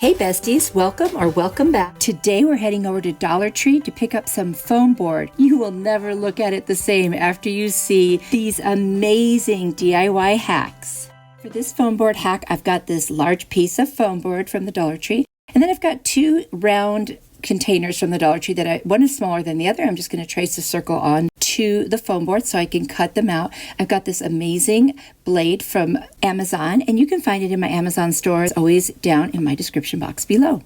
Hey besties, welcome back. Today we're heading over to Dollar Tree to pick up some foam board. You will never look at it the same after you see these amazing DIY hacks. For this foam board hack, I've got this large piece of foam board from the Dollar Tree, and then I've got two round containers from the Dollar Tree that one is smaller than the other. I'm just going to trace a circle on to the foam board so I can cut them out. I've got this amazing blade from Amazon, and you can find it in my Amazon store. It's always down in my description box below.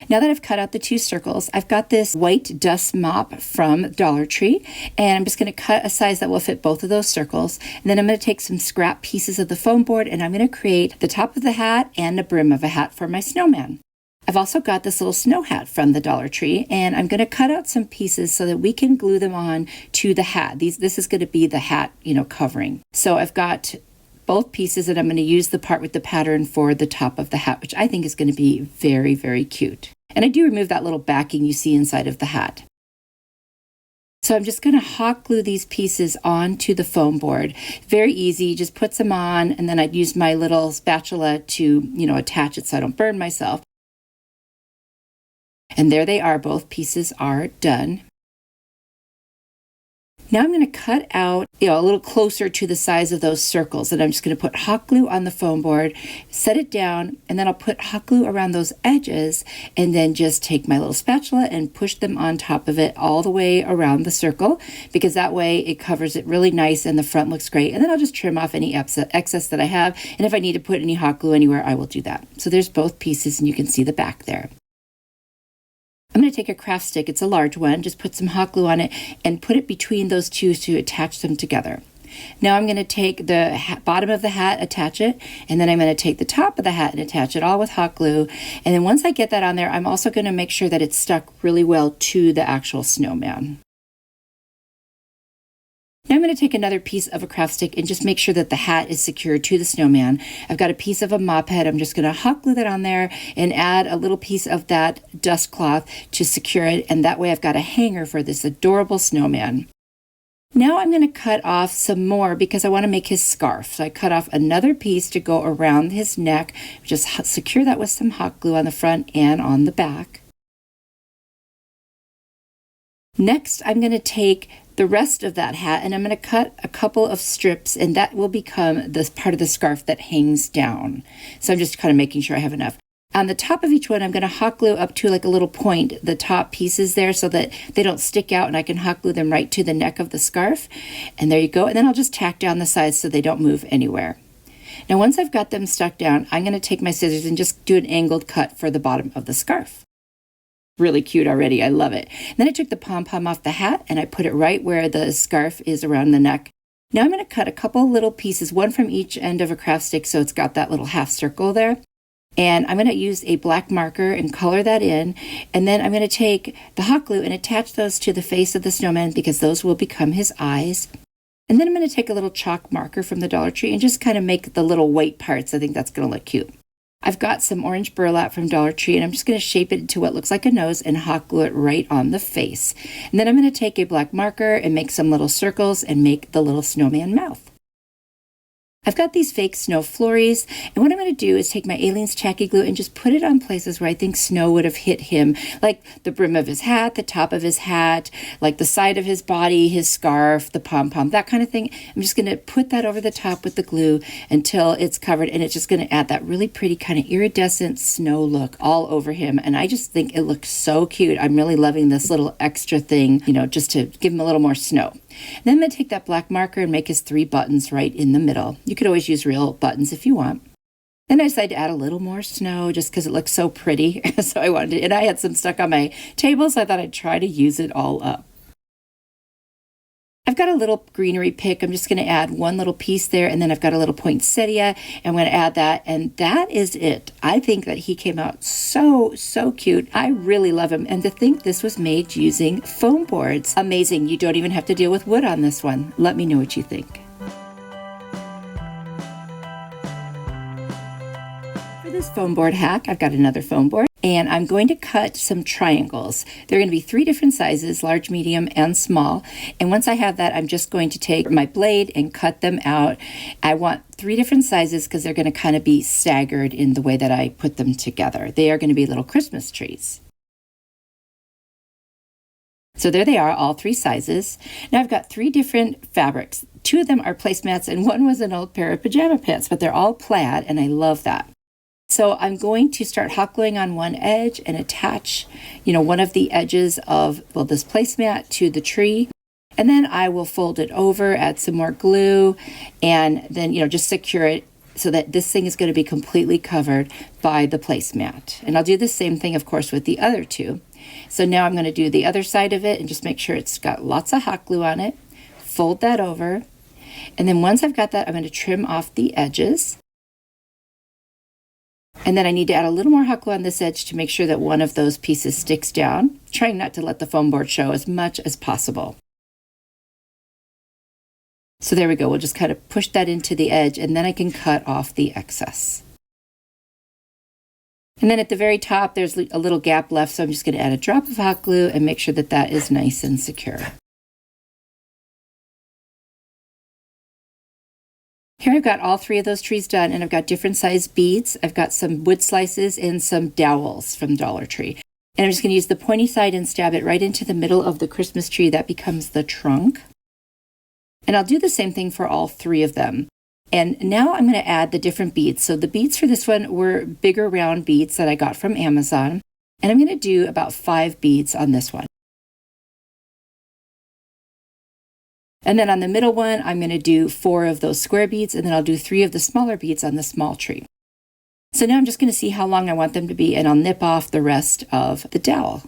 Now that I've cut out the two circles, I've got this white dust mop from Dollar Tree, and I'm just going to cut a size that will fit both of those circles. And then I'm going to take some scrap pieces of the foam board, and I'm going to create the top of the hat and the brim of a hat for my snowman. I've also got this little snow hat from the Dollar Tree, and I'm going to cut out some pieces so that we can glue them on to the hat. This is going to be the hat, covering. So I've got both pieces, and I'm going to use the part with the pattern for the top of the hat, which I think is going to be very, very cute. And I do remove that little backing you see inside of the hat. So I'm just going to hot glue these pieces onto the foam board. Very easy, just puts them on, and then I'd use my little spatula to, attach it so I don't burn myself. And there they are, both pieces are done. Now I'm going to cut out, a little closer to the size of those circles, and I'm just going to put hot glue on the foam board, set it down, and then I'll put hot glue around those edges, and then just take my little spatula and push them on top of it all the way around the circle, because that way it covers it really nice and the front looks great. And then I'll just trim off any excess that I have, and if I need to put any hot glue anywhere, I will do that. So there's both pieces, and you can see the back there. I'm going to take a craft stick, it's a large one, just put some hot glue on it and put it between those two to attach them together. Now I'm going to take the bottom of the hat, attach it, and then I'm going to take the top of the hat and attach it all with hot glue. And then once I get that on there, I'm also going to make sure that it's stuck really well to the actual snowman. Now I'm going to take another piece of a craft stick and just make sure that the hat is secured to the snowman. I've got a piece of a mop head. I'm just going to hot glue that on there and add a little piece of that dust cloth to secure it. And that way I've got a hanger for this adorable snowman. Now I'm going to cut off some more because I want to make his scarf. So I cut off another piece to go around his neck. Just secure that with some hot glue on the front and on the back. Next, I'm going to take the rest of that hat and I'm going to cut a couple of strips, and that will become this part of the scarf that hangs down. So I'm just kind of making sure I have enough. On the top of each one, I'm going to hot glue up to like a little point, the top pieces there, so that they don't stick out, and I can hot glue them right to the neck of the scarf. And there you go. And then I'll just tack down the sides so they don't move anywhere. Now, once I've got them stuck down, I'm going to take my scissors and just do an angled cut for the bottom of the scarf. Really cute already. I love it. Then I took the pom-pom off the hat and I put it right where the scarf is around the neck. Now I'm going to cut a couple little pieces, one from each end of a craft stick, so it's got that little half circle there. And I'm going to use a black marker and color that in. And then I'm going to take the hot glue and attach those to the face of the snowman because those will become his eyes. And then I'm going to take a little chalk marker from the Dollar Tree and just kind of make the little white parts. I think that's going to look cute. I've got some orange burlap from Dollar Tree, and I'm just going to shape it into what looks like a nose and hot glue it right on the face. And then I'm going to take a black marker and make some little circles and make the little snowman mouth. I've got these fake snow flurries, and what I'm going to do is take my Aleene's tacky glue and just put it on places where I think snow would have hit him, like the brim of his hat, the top of his hat, like the side of his body, his scarf, the pom-pom, that kind of thing. I'm just going to put that over the top with the glue until it's covered, and it's just going to add that really pretty kind of iridescent snow look all over him, and I just think it looks so cute. I'm really loving this little extra thing, just to give him a little more snow. And then I'm going to take that black marker and make his 3 buttons right in the middle. You could always use real buttons if you want. Then I decided to add a little more snow just because it looks so pretty. So I wanted to, and I had some stuck on my table, so I thought I'd try to use it all up. I've got a little greenery pick. I'm just going to add one little piece there, and then I've got a little poinsettia, and I'm going to add that, and that is it. I think that he came out so cute. I really love him, and to think this was made using foam boards. Amazing. You don't even have to deal with wood on this one. Let me know what you think. For this foam board hack, I've got another foam board, and I'm going to cut some triangles. They're going to be 3 different sizes, large, medium, and small. And once I have that, I'm just going to take my blade and cut them out. I want 3 different sizes because they're going to kind of be staggered in the way that I put them together. They are going to be little Christmas trees. So there they are, all 3 sizes. Now I've got 3 different fabrics. 2 of them are placemats and 1 was an old pair of pajama pants, but they're all plaid and I love that. So I'm going to start hot gluing on one edge and attach, one of the edges of, this placemat to the tree. And then I will fold it over, add some more glue, and then, just secure it so that this thing is going to be completely covered by the placemat. And I'll do the same thing, of course, with the other 2. So now I'm going to do the other side of it and just make sure it's got lots of hot glue on it. Fold that over. And then once I've got that, I'm going to trim off the edges. And then I need to add a little more hot glue on this edge to make sure that one of those pieces sticks down, trying not to let the foam board show as much as possible. So there we go. We'll just kind of push that into the edge and then I can cut off the excess. And then at the very top, there's a little gap left, so I'm just going to add a drop of hot glue and make sure that that is nice and secure. Here I've got all 3 of those trees done, and I've got different size beads. I've got some wood slices and some dowels from Dollar Tree. And I'm just going to use the pointy side and stab it right into the middle of the Christmas tree. That becomes the trunk. And I'll do the same thing for all 3 of them. And now I'm going to add the different beads. So the beads for this one were bigger round beads that I got from Amazon. And I'm going to do about 5 beads on this one. And then on the middle one, I'm going to do 4 of those square beads, and then I'll do 3 of the smaller beads on the small tree. So now I'm just going to see how long I want them to be, and I'll nip off the rest of the dowel.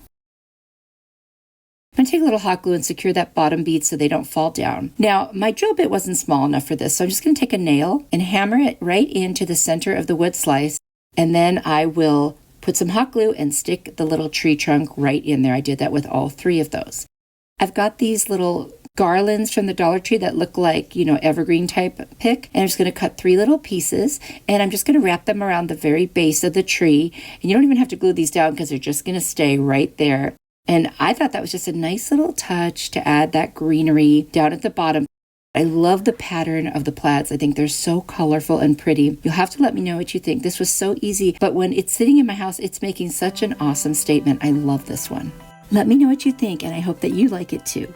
I'm going to take a little hot glue and secure that bottom bead so they don't fall down. Now, my drill bit wasn't small enough for this, so I'm just going to take a nail and hammer it right into the center of the wood slice, and then I will put some hot glue and stick the little tree trunk right in there. I did that with all 3 of those. I've got these little garlands from the Dollar Tree that look like, evergreen type pick. And I'm just going to cut 3 little pieces, and I'm just going to wrap them around the very base of the tree. And you don't even have to glue these down because they're just going to stay right there. And I thought that was just a nice little touch to add that greenery down at the bottom. I love the pattern of the plaids. I think they're so colorful and pretty. You'll have to let me know what you think. This was so easy, but when it's sitting in my house, it's making such an awesome statement. I love this one. Let me know what you think, and I hope that you like it too.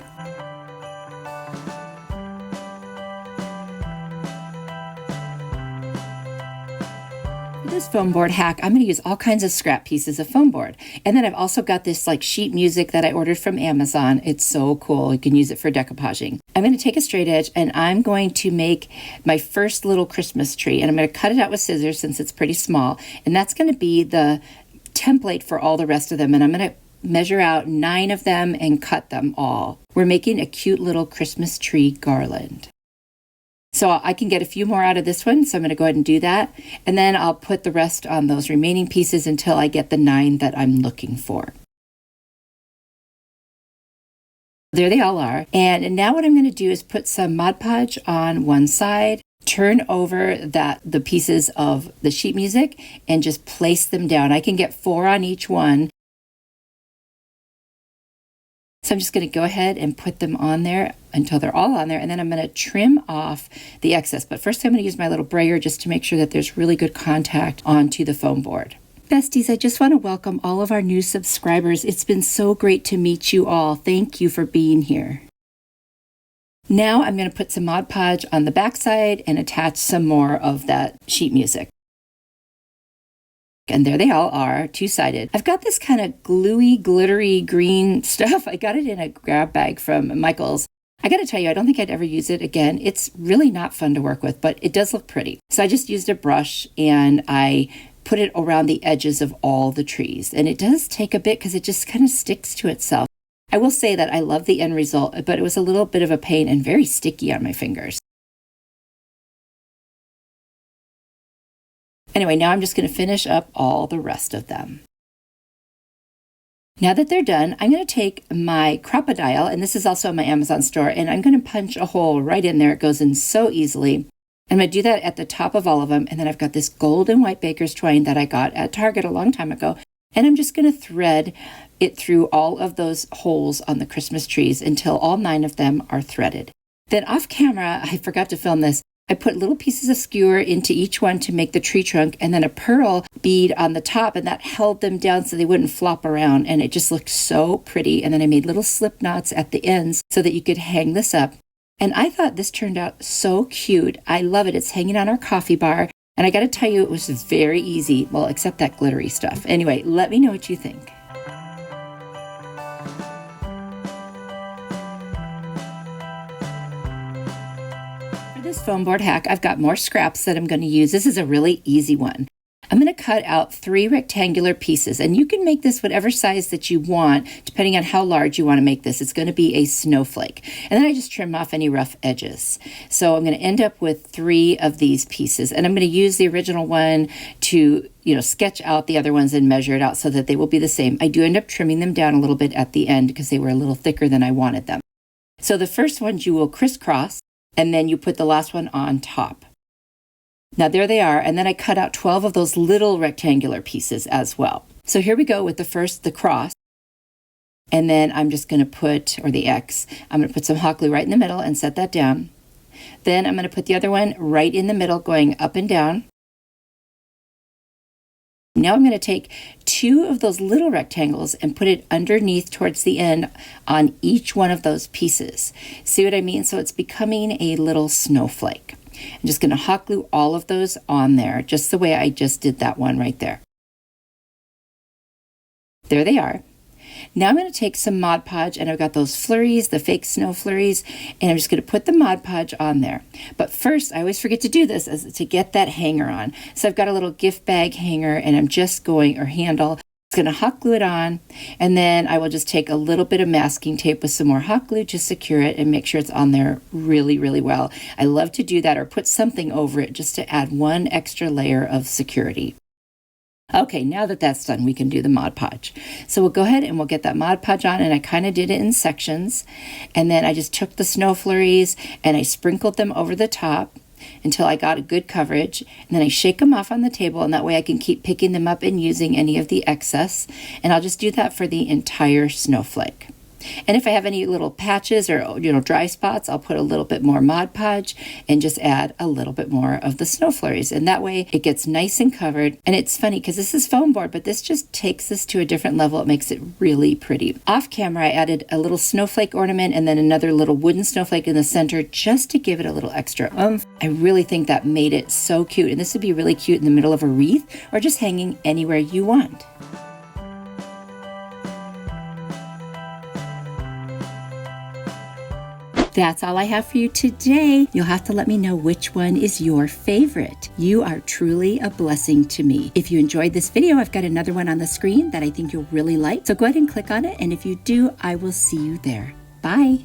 This foam board hack, I'm going to use all kinds of scrap pieces of foam board. And then I've also got this sheet music that I ordered from Amazon. It's so cool. You can use it for decoupaging. I'm going to take a straight edge and I'm going to make my first little Christmas tree. And I'm going to cut it out with scissors since it's pretty small. And that's going to be the template for all the rest of them. And I'm going to measure out 9 of them and cut them all. We're making a cute little Christmas tree garland. So I can get a few more out of this one, so I'm going to go ahead and do that. And then I'll put the rest on those remaining pieces until I get the 9 that I'm looking for. There they all are. And now what I'm going to do is put some Mod Podge on one side, turn over the pieces of the sheet music, and just place them down. I can get 4 on each one. So I'm just going to go ahead and put them on there until they're all on there, and then I'm going to trim off the excess. But first I'm going to use my little brayer just to make sure that there's really good contact onto the foam board. Besties, I just want to welcome all of our new subscribers. It's been so great to meet you all. Thank you for being here. Now I'm going to put some Mod Podge on the back side and attach some more of that sheet music. And there they all are, 2-sided. I've got this kind of gluey, glittery green stuff. I got it in a grab bag from Michael's. I got to tell you, I don't think I'd ever use it again. It's really not fun to work with, but it does look pretty. So I just used a brush and I put it around the edges of all the trees. And it does take a bit because it just kind of sticks to itself. I will say that I love the end result, but it was a little bit of a pain and very sticky on my fingers. Anyway, now I'm just going to finish up all the rest of them. Now that they're done, I'm going to take my Crocodile, and this is also in my Amazon store, and I'm going to punch a hole right in there. It goes in so easily. I'm going to do that at the top of all of them, and then I've got this gold and white baker's twine that I got at Target a long time ago. And I'm just going to thread it through all of those holes on the Christmas trees until all 9 of them are threaded. Then off camera, I forgot to film this, I put little pieces of skewer into each one to make the tree trunk, and then a pearl bead on the top, and that held them down so they wouldn't flop around, and it just looked so pretty. And then I made little slip knots at the ends so that you could hang this up. And I thought this turned out so cute. I love it. It's hanging on our coffee bar. And I got to tell you, it was very easy. Well, except that glittery stuff. Anyway, let me know what you think. For this foam board hack, I've got more scraps that I'm going to use. This is a really easy one. I'm going to cut out 3 rectangular pieces, and you can make this whatever size that you want, depending on how large you want to make this. It's going to be a snowflake. And then I just trim off any rough edges. So I'm going to end up with 3 of these pieces, and I'm going to use the original one to, sketch out the other ones and measure it out so that they will be the same. I do end up trimming them down a little bit at the end because they were a little thicker than I wanted them. So the first ones you will crisscross, and then you put the last one on top. Now there they are, and then I cut out 12 of those little rectangular pieces as well. So here we go with the cross, and then I'm just going to put, or the X, I'm going to put some hot glue right in the middle and set that down. Then I'm going to put the other one right in the middle going up and down. Now I'm going to take 2 of those little rectangles and put it underneath towards the end on each one of those pieces. See what I mean? So it's becoming a little snowflake. I'm just going to hot glue all of those on there, just the way I just did that one right there. There they are. Now I'm going to take some Mod Podge, and I've got those flurries, the fake snow flurries, and I'm just going to put the Mod Podge on there. But first, I always forget to do this, is to get that hanger on. So I've got a little gift bag hanger, and I'm just going, or handle, going to hot glue it on, and then I will just take a little bit of masking tape with some more hot glue to secure it and make sure it's on there really, really well. I love to do that, or put something over it just to add one extra layer of security. Okay, now that that's done, we can do the Mod Podge. So we'll go ahead and we'll get that Mod Podge on, and I kind of did it in sections, and then I just took the snow flurries and I sprinkled them over the top until I got a good coverage, and then I shake them off on the table, and that way I can keep picking them up and using any of the excess, and I'll just do that for the entire snowflake. And if I have any little patches or dry spots, I'll put a little bit more Mod Podge and just add a little bit more of the snow flurries, and that way it gets nice and covered. And it's funny because this is foam board, but this just takes this to a different level. It makes it really pretty. Off camera, I added a little snowflake ornament and then another little wooden snowflake in the center just to give it a little extra oomph. I really think that made it so cute, and this would be really cute in the middle of a wreath or just hanging anywhere you want. That's all I have for you today. You'll have to let me know which one is your favorite. You are truly a blessing to me. If you enjoyed this video, I've got another one on the screen that I think you'll really like. So go ahead and click on it. And if you do, I will see you there. Bye.